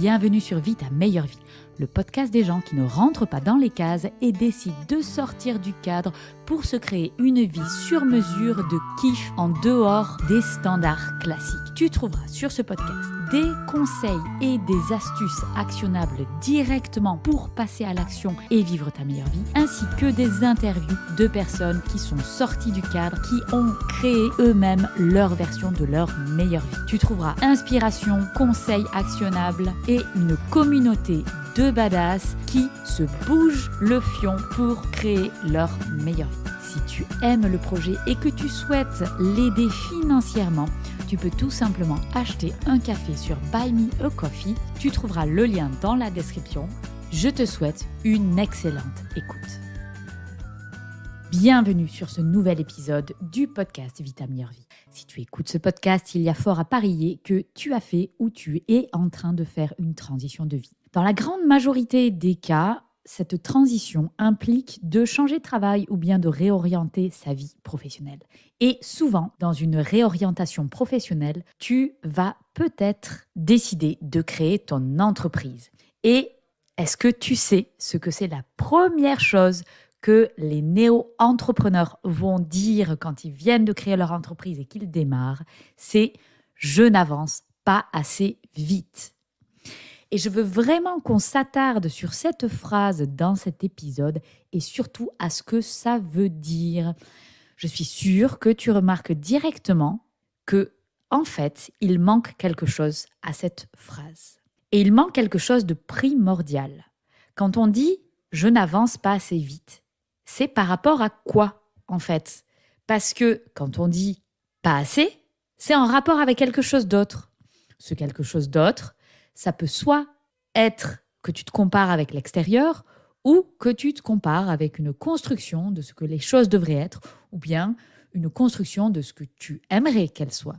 Bienvenue sur Vie ta meilleure vie, le podcast des gens qui ne rentrent pas dans les cases et décident de sortir du cadre pour se créer une vie sur mesure de kiff en dehors des standards classiques. Tu trouveras sur ce podcast des conseils et des astuces actionnables directement pour passer à l'action et vivre ta meilleure vie, ainsi que des interviews de personnes qui sont sorties du cadre, qui ont créé eux-mêmes leur version de leur meilleure vie. Tu trouveras inspiration, conseils actionnables et une communauté de badass qui se bougent le fion pour créer leur meilleure vie. Si tu aimes le projet et que tu souhaites l'aider financièrement, tu peux tout simplement acheter un café sur Buy Me a Coffee. Tu trouveras le lien dans la description. Je te souhaite une excellente écoute. Bienvenue sur ce nouvel épisode du podcast Vie ta meilleure vie. Si tu écoutes ce podcast, il y a fort à parier que tu as fait ou tu es en train de faire une transition de vie. Dans la grande majorité des cas, cette transition implique de changer de travail ou bien de réorienter sa vie professionnelle. Et souvent, dans une réorientation professionnelle, tu vas peut-être décider de créer ton entreprise. Et est-ce que tu sais ce que c'est la première chose que les néo-entrepreneurs vont dire quand ils viennent de créer leur entreprise et qu'ils démarrent? C'est « je n'avance pas assez vite ». Et je veux vraiment qu'on s'attarde sur cette phrase dans cet épisode et surtout à ce que ça veut dire. Je suis sûre que tu remarques directement que, en fait, il manque quelque chose à cette phrase. Et il manque quelque chose de primordial. Quand on dit « je n'avance pas assez vite », c'est par rapport à quoi, en fait? Parce que quand on dit « pas assez », c'est en rapport avec quelque chose d'autre. Ce quelque chose d'autre, ça peut soit être que tu te compares avec l'extérieur ou que tu te compares avec une construction de ce que les choses devraient être ou bien une construction de ce que tu aimerais qu'elles soient.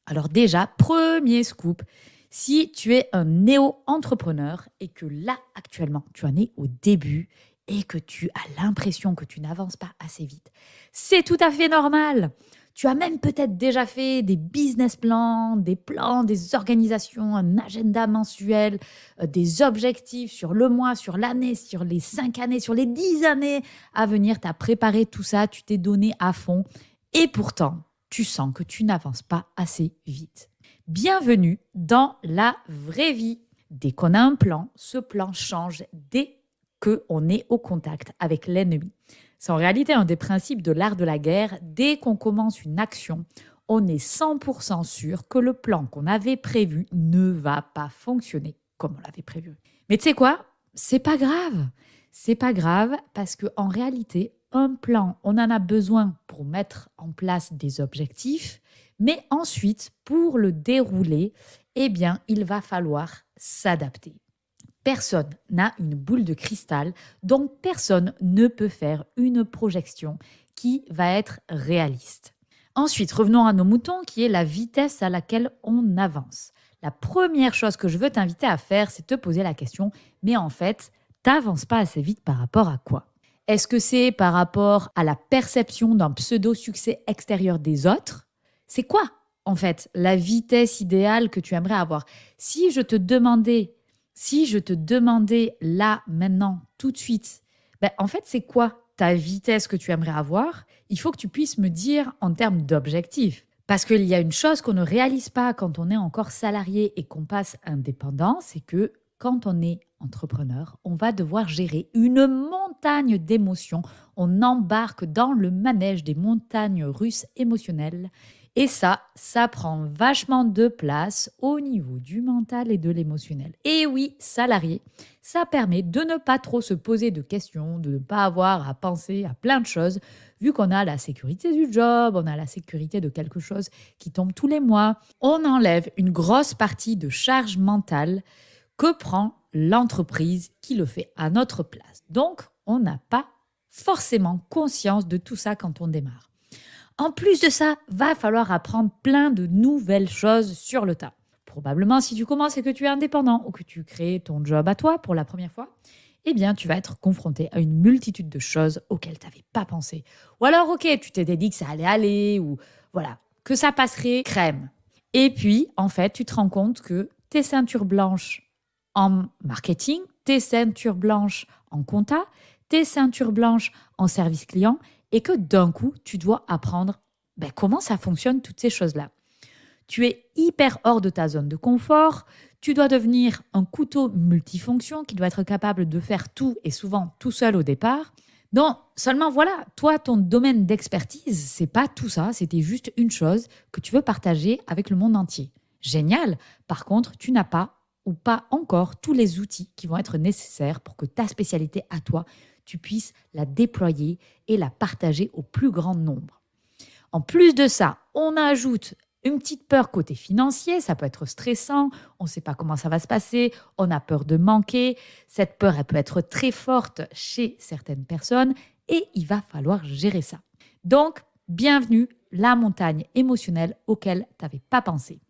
Alors déjà, premier scoop, si tu es un néo-entrepreneur et que là, actuellement, tu en es au début et que tu as l'impression que tu n'avances pas assez vite, c'est tout à fait normal. Tu as même peut-être déjà fait des business plans, des organisations, un agenda mensuel, des objectifs sur le mois, sur l'année, sur les 5 années, sur les 10 années à venir. Tu as préparé tout ça, tu t'es donné à fond et pourtant, tu sens que tu n'avances pas assez vite. Bienvenue dans la vraie vie. Dès qu'on a un plan, ce plan change dès qu'on est au contact avec l'ennemi. C'est en réalité un des principes de l'art de la guerre. Dès qu'on commence une action, on est 100% sûr que le plan qu'on avait prévu ne va pas fonctionner comme on l'avait prévu. Mais tu sais quoi? C'est pas grave. C'est pas grave parce qu'en réalité, un plan, on en a besoin pour mettre en place des objectifs, mais ensuite, pour le dérouler, eh bien, il va falloir s'adapter. Personne n'a une boule de cristal, donc personne ne peut faire une projection qui va être réaliste. Ensuite, revenons à nos moutons, qui est la vitesse à laquelle on avance. La première chose que je veux t'inviter à faire, c'est te poser la question, mais en fait, t'avances pas assez vite par rapport à quoi? Est-ce que c'est par rapport à la perception d'un pseudo-succès extérieur des autres? C'est quoi, en fait, la vitesse idéale que tu aimerais avoir? Si je te demandais là, maintenant, tout de suite, en fait, c'est quoi ta vitesse que tu aimerais avoir? Il faut que tu puisses me dire en termes d'objectifs. Parce qu'il y a une chose qu'on ne réalise pas quand on est encore salarié et qu'on passe indépendant, c'est que quand on est entrepreneur, on va devoir gérer une montagne d'émotions. On embarque dans le manège des montagnes russes émotionnelles. Et ça prend vachement de place au niveau du mental et de l'émotionnel. Et oui, salarié, ça permet de ne pas trop se poser de questions, de ne pas avoir à penser à plein de choses, vu qu'on a la sécurité du job, on a la sécurité de quelque chose qui tombe tous les mois. On enlève une grosse partie de charge mentale que prend l'entreprise qui le fait à notre place. Donc, on n'a pas forcément conscience de tout ça quand on démarre. En plus de ça, va falloir apprendre plein de nouvelles choses sur le tas. Probablement, si tu commences et que tu es indépendant ou que tu crées ton job à toi pour la première fois, eh bien, tu vas être confronté à une multitude de choses auxquelles tu n'avais pas pensé. Ou alors, ok, tu t'étais dit que ça allait aller ou voilà, que ça passerait crème. Et puis, en fait, tu te rends compte que tes ceintures blanches en marketing, tes ceintures blanches en compta, tes ceintures blanches en service client et que d'un coup, tu dois apprendre comment ça fonctionne toutes ces choses-là. Tu es hyper hors de ta zone de confort, tu dois devenir un couteau multifonction qui doit être capable de faire tout et souvent tout seul au départ. Donc, seulement voilà, toi, ton domaine d'expertise, c'est pas tout ça, c'était juste une chose que tu veux partager avec le monde entier. Génial. Par contre, tu n'as pas ou pas encore tous les outils qui vont être nécessaires pour que ta spécialité à toi, tu puisses la déployer et la partager au plus grand nombre. En plus de ça, on ajoute une petite peur côté financier, ça peut être stressant, on ne sait pas comment ça va se passer, on a peur de manquer. Cette peur, elle peut être très forte chez certaines personnes et il va falloir gérer ça. Donc, bienvenue, la montagne émotionnelle auquel tu n'avais pas pensé.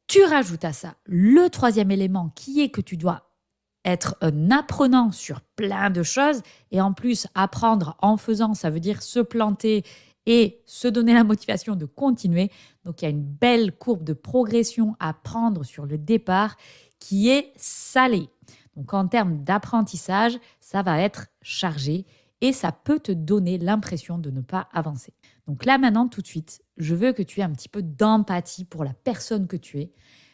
Tu rajoutes à ça le troisième élément qui est que tu dois être un apprenant sur plein de choses et en plus apprendre en faisant, ça veut dire se planter et se donner la motivation de continuer. Donc, il y a une belle courbe de progression à prendre sur le départ qui est salée. Donc, en termes d'apprentissage, ça va être chargé et ça peut te donner l'impression de ne pas avancer. Donc là, maintenant, tout de suite, je veux que tu aies un petit peu d'empathie pour la personne que tu es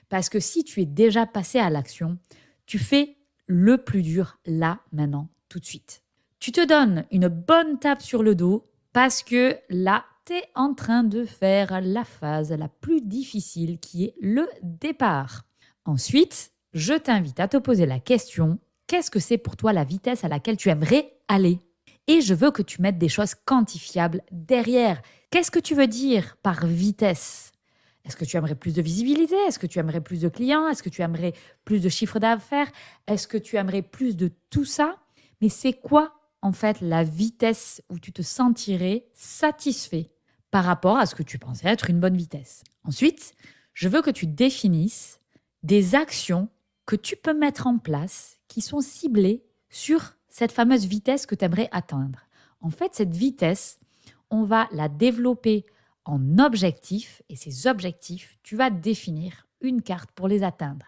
parce que si tu es déjà passé à l'action, tu fais le plus dur là, maintenant, tout de suite. Tu te donnes une bonne tape sur le dos parce que là, tu es en train de faire la phase la plus difficile qui est le départ. Ensuite, je t'invite à te poser la question, qu'est-ce que c'est pour toi la vitesse à laquelle tu aimerais aller ? Et je veux que tu mettes des choses quantifiables derrière. Qu'est-ce que tu veux dire par vitesse ? Est-ce que tu aimerais plus de visibilité ? Est-ce que tu aimerais plus de clients ? Est-ce que tu aimerais plus de chiffre d'affaires ? Est-ce que tu aimerais plus de tout ça ? Mais c'est quoi en fait la vitesse où tu te sentirais satisfait par rapport à ce que tu pensais être une bonne vitesse. Ensuite, je veux que tu définisses des actions que tu peux mettre en place qui sont ciblées sur cette fameuse vitesse que tu aimerais atteindre. En fait, cette vitesse, on va la développer en objectifs et ces objectifs, tu vas définir une carte pour les atteindre.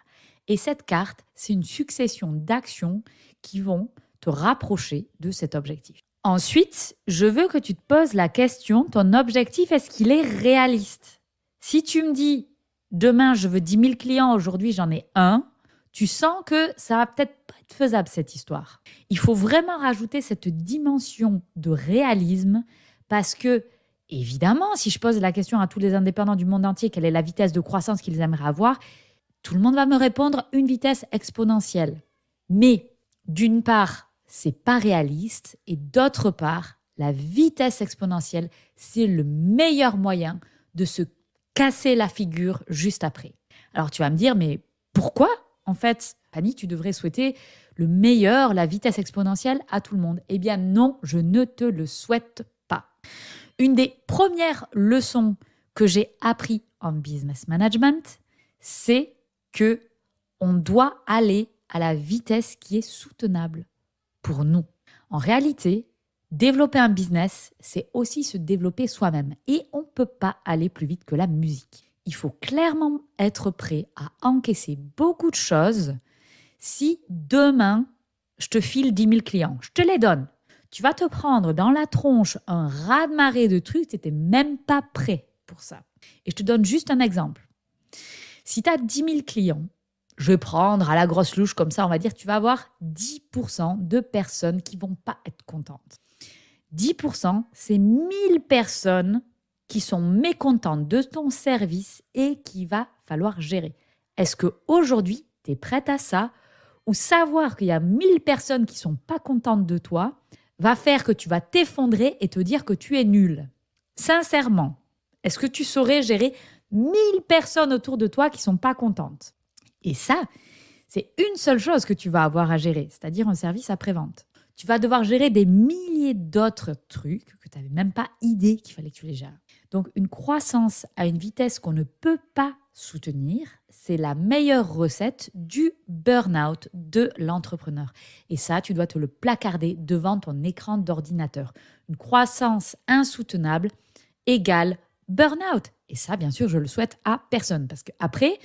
Et cette carte, c'est une succession d'actions qui vont te rapprocher de cet objectif. Ensuite, je veux que tu te poses la question, ton objectif, est-ce qu'il est réaliste ? Si tu me dis, demain, je veux 10 000 clients, aujourd'hui, j'en ai un, tu sens que ça va peut-être pas être faisable, cette histoire. Il faut vraiment rajouter cette dimension de réalisme parce que, évidemment, si je pose la question à tous les indépendants du monde entier, quelle est la vitesse de croissance qu'ils aimeraient avoir, tout le monde va me répondre une vitesse exponentielle. Mais, d'une part, c'est pas réaliste et d'autre part, la vitesse exponentielle, c'est le meilleur moyen de se casser la figure juste après. Alors tu vas me dire, mais pourquoi en fait, Fanny, tu devrais souhaiter le meilleur, la vitesse exponentielle à tout le monde ? Eh bien non, je ne te le souhaite pas. Une des premières leçons que j'ai appris en business management, c'est que on doit aller à la vitesse qui est soutenable pour nous. En réalité, développer un business, c'est aussi se développer soi-même. Et on ne peut pas aller plus vite que la musique. Il faut clairement être prêt à encaisser beaucoup de choses si demain, je te file 10 000 clients. Je te les donne. Tu vas te prendre dans la tronche un raz-de-marée de trucs, tu n'étais même pas prêt pour ça. Et je te donne juste un exemple. Si tu as 10 000 clients, je vais prendre à la grosse louche comme ça, on va dire, tu vas avoir 10% de personnes qui ne vont pas être contentes. 10%, c'est 1000 personnes qui sont mécontentes de ton service et qu'il va falloir gérer. Est-ce qu'aujourd'hui, tu es prête à ça ? Ou savoir qu'il y a 1000 personnes qui ne sont pas contentes de toi va faire que tu vas t'effondrer et te dire que tu es nul. Sincèrement, est-ce que tu saurais gérer 1000 personnes autour de toi qui ne sont pas contentes ? Et ça, c'est une seule chose que tu vas avoir à gérer, c'est-à-dire un service après-vente. Tu vas devoir gérer des milliers d'autres trucs que tu n'avais même pas idée qu'il fallait que tu les gères. Donc, une croissance à une vitesse qu'on ne peut pas soutenir, c'est la meilleure recette du burn-out de l'entrepreneur. Et ça, tu dois te le placarder devant ton écran d'ordinateur. Une croissance insoutenable égale burn-out. Et ça, bien sûr, je le souhaite à personne parce qu'après,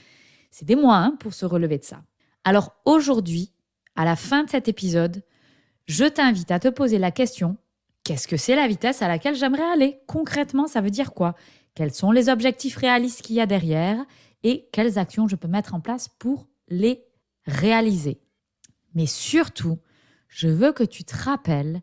c'est des mois pour se relever de ça. Alors aujourd'hui, à la fin de cet épisode, je t'invite à te poser la question, qu'est-ce que c'est la vitesse à laquelle j'aimerais aller ? Concrètement, ça veut dire quoi ? Quels sont les objectifs réalistes qu'il y a derrière et quelles actions je peux mettre en place pour les réaliser ? Mais surtout, je veux que tu te rappelles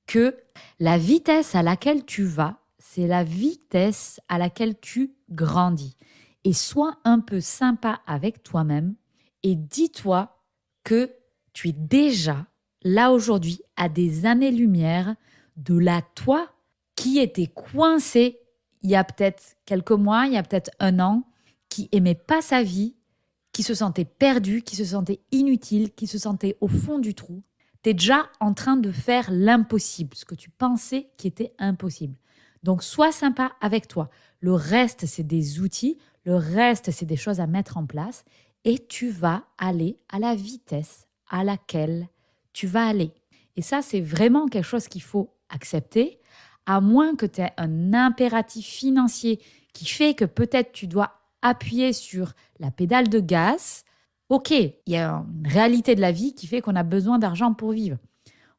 que la vitesse à laquelle tu vas, c'est la vitesse à laquelle tu grandis. Et sois un peu sympa avec toi-même et dis-toi que tu es déjà là aujourd'hui à des années-lumière de la toi qui était coincé il y a peut-être quelques mois, il y a peut-être un an, qui aimait pas sa vie, qui se sentait perdu, qui se sentait inutile, qui se sentait au fond du trou. Tu es déjà en train de faire l'impossible, ce que tu pensais qui était impossible. Donc, sois sympa avec toi. Le reste, c'est des outils, le reste, c'est des choses à mettre en place et tu vas aller à la vitesse à laquelle tu vas aller. Et ça, c'est vraiment quelque chose qu'il faut accepter, à moins que tu aies un impératif financier qui fait que peut-être tu dois appuyer sur la pédale de gaz. Ok, il y a une réalité de la vie qui fait qu'on a besoin d'argent pour vivre.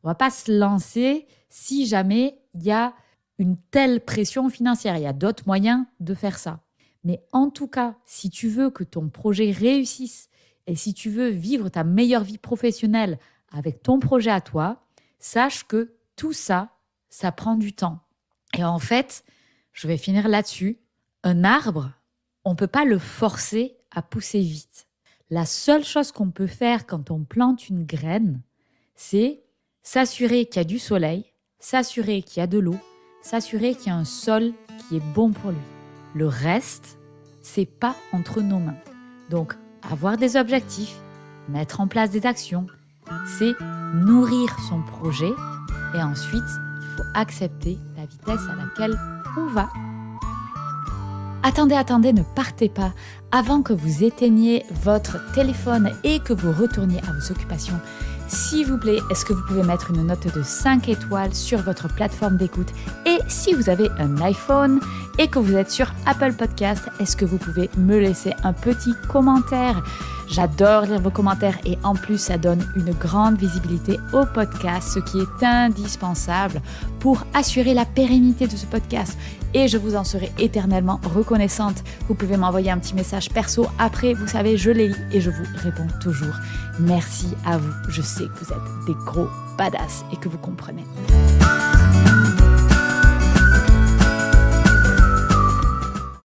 On ne va pas se lancer si jamais il y a une telle pression financière. Il y a d'autres moyens de faire ça. Mais en tout cas, si tu veux que ton projet réussisse et si tu veux vivre ta meilleure vie professionnelle avec ton projet à toi, sache que tout ça, ça prend du temps. Et en fait, je vais finir là-dessus. Un arbre, on ne peut pas le forcer à pousser vite. La seule chose qu'on peut faire quand on plante une graine, c'est s'assurer qu'il y a du soleil, s'assurer qu'il y a de l'eau, s'assurer qu'il y a un sol qui est bon pour lui. Le reste, c'est pas entre nos mains. Donc, avoir des objectifs, mettre en place des actions, c'est nourrir son projet et ensuite, il faut accepter la vitesse à laquelle on va. Attendez, ne partez pas avant que vous éteigniez votre téléphone et que vous retourniez à vos occupations. S'il vous plaît, est-ce que vous pouvez mettre une note de 5 étoiles sur votre plateforme d'écoute ? Et si vous avez un iPhone et que vous êtes sur Apple Podcast, est-ce que vous pouvez me laisser un petit commentaire ? J'adore lire vos commentaires et en plus, ça donne une grande visibilité au podcast, ce qui est indispensable pour assurer la pérennité de ce podcast. Et je vous en serai éternellement reconnaissante. Vous pouvez m'envoyer un petit message perso. Après, vous savez, je les lis et je vous réponds toujours. Merci à vous. Je sais que vous êtes des gros badass et que vous comprenez.